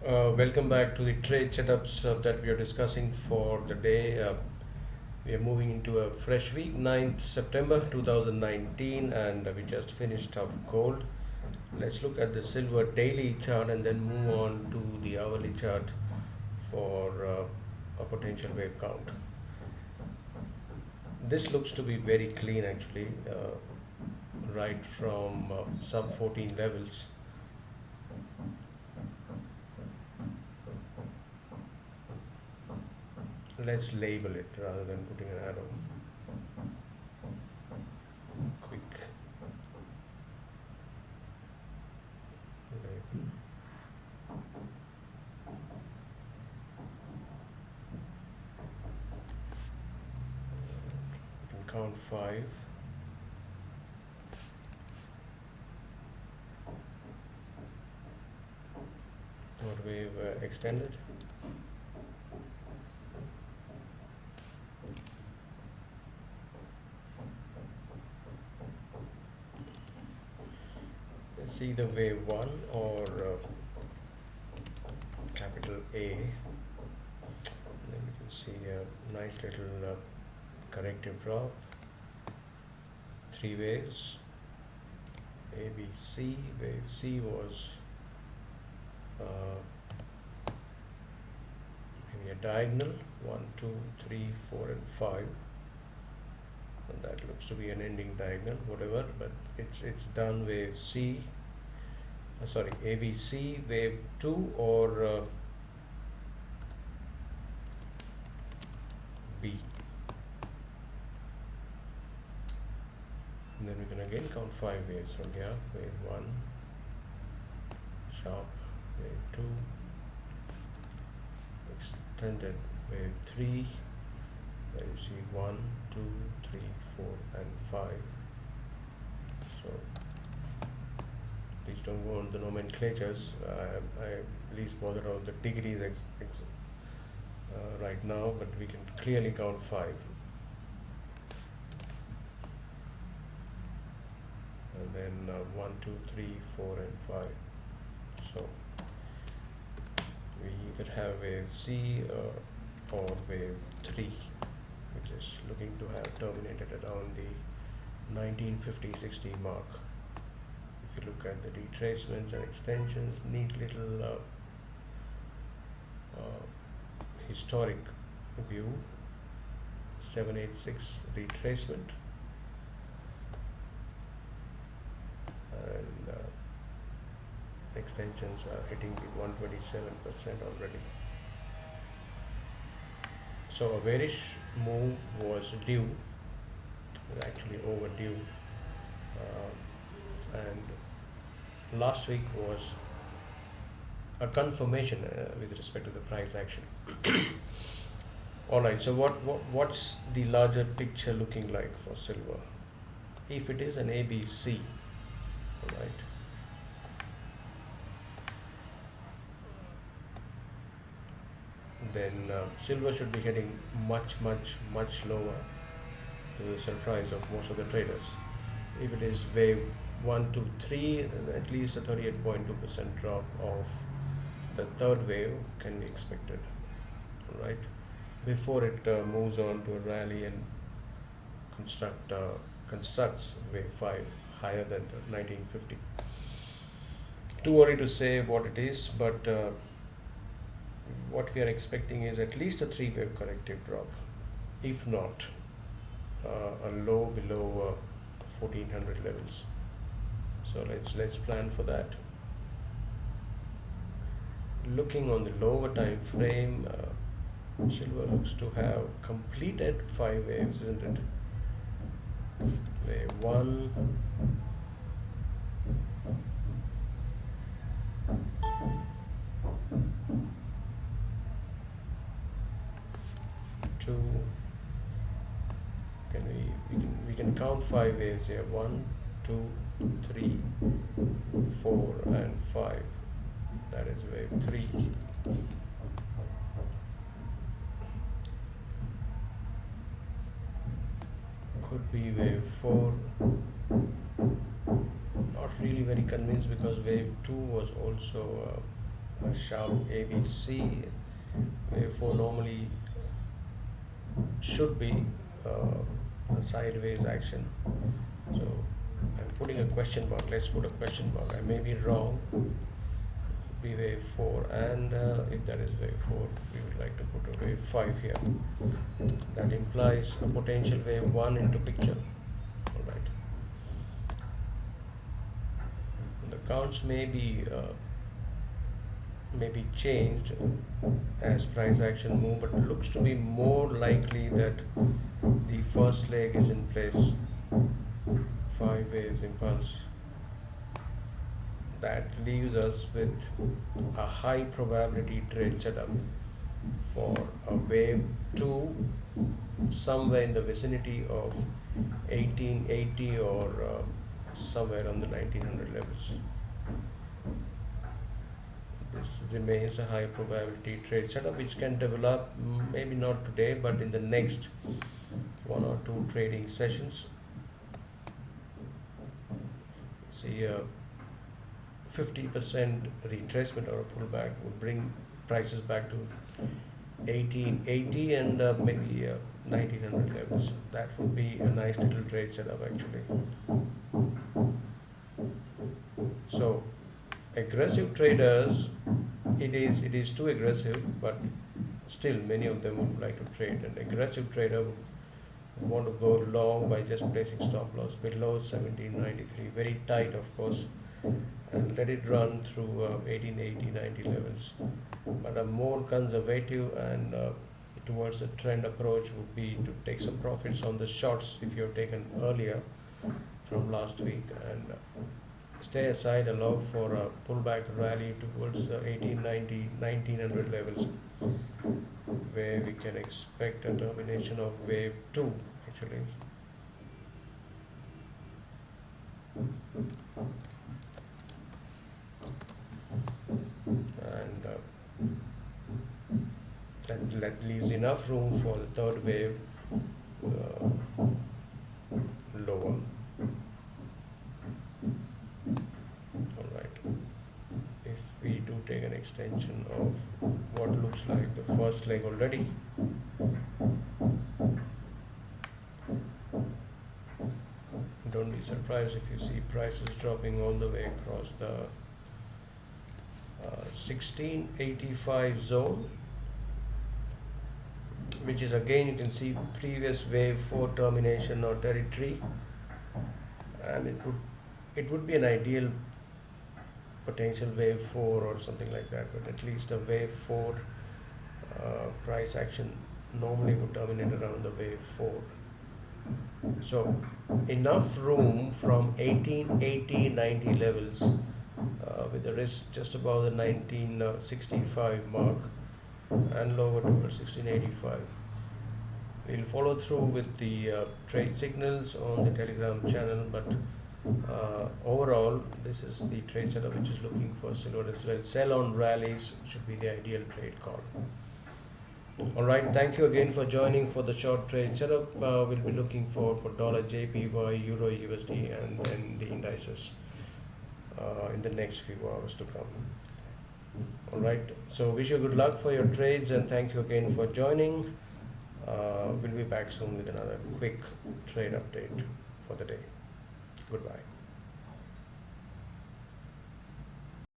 Welcome back to the trade setups that we are discussing for the day. We are moving into a fresh week, 9th September 2019, and we just finished off gold. Let's look at the silver daily chart and then move on to the hourly chart for a potential wave count. This looks to be very clean actually, right from sub 14 levels. Let's label it rather than putting an arrow. Quick label. We can count 5. What wave extended. It's either wave 1 or capital A. Then we can see a nice little corrective drop. 3 waves. A, B, C. Wave C was maybe a diagonal 1, 2, 3, 4, and 5. And that looks to be an ending diagonal, whatever, but it's done. Wave C, sorry, ABC, wave 2 or B. And then we can again count 5 waves from here. Wave 1, sharp, wave 2, extended wave 3, where you see 1, 2, 3, 4, and 5. So please don't go on the nomenclatures. I at least bother on the degrees right now, but we can clearly count 5. And then 1, 2, 3, 4, and 5. So we either have wave C or wave 3, which is looking to have terminated around the 1950-60 mark. If you look at the retracements and extensions, neat little historic view, 786 retracement, and extensions are hitting the 127% already. So a bearish move was due, actually overdue, and last week was a confirmation with respect to the price action. All right, so what's the larger picture looking like for silver? If it is an ABC, all right, then silver should be heading much lower, to the surprise of most of the traders. If it is wave 1, 2, 3, then at least a 38.2% drop of the third wave can be expected, all right, before it moves on to a rally and constructs wave 5 higher than the 1950. Too early to say what it is, but what we are expecting is at least a 3 wave corrective drop, if not a low below 1400 levels. So let's plan for that. Looking on the lower time frame, silver looks to have completed 5 waves, isn't it? Wave 1, two. We can count 5 waves here. 1, 2, 3, 4, and 5. That is wave 3. Could be wave 4. Not really very convinced, because wave 2 was also a sharp ABC. Wave 4 normally should be a sideways action. So I'm putting a question mark. Let's put a question mark. I may be wrong. Could be wave 4, and if that is wave 4, we would like to put a wave 5 here. That implies a potential wave 1 into picture. All right. The counts may be changed as price action move, but it looks to be more likely that the first leg is in place. 5 waves impulse. That leaves us with a high probability trade setup for a wave 2 somewhere in the vicinity of 1880 or somewhere on the 1900 levels. This remains a high probability trade setup which can develop, maybe not today, but in the next 1 or 2 trading sessions. See, 50% retracement or a pullback would bring prices back to 1880 and maybe 1900 levels. That would be a nice little trade setup actually. So aggressive traders, it is too aggressive, but still many of them would like to trade. An aggressive trader would want to go long by just placing stop loss below 1793, very tight of course, and let it run through 1880, 90 levels. But a more conservative and towards the trend approach would be to take some profits on the shorts if you have taken earlier from last week, and stay aside, allow for a pullback rally towards the 1890, 1900 levels, where we can expect a termination of wave 2 actually. And that leaves enough room for the third wave lower. Alright, if we do take an extension of what looks like the first leg already, don't be surprised if you see prices dropping all the way across the 1685 zone, which is again, you can see previous wave 4 termination or territory, and it would be an ideal potential wave 4 or something like that, but at least a wave 4 price action normally would terminate around the wave 4. So enough room from 1880-90 levels with the risk just above the 1965 mark and lower towards 1685. We'll follow through with the trade signals on the Telegram channel, but overall this is the trade setup which is looking for silver as well. Sell on rallies should be the ideal trade call. Alright, thank you again for joining for the short trade setup. We'll be looking for dollar JPY, Euro USD, and then the indices in the next few hours to come. Alright, so wish you good luck for your trades and thank you again for joining. We'll be back soon with another quick trade update for the day. Goodbye.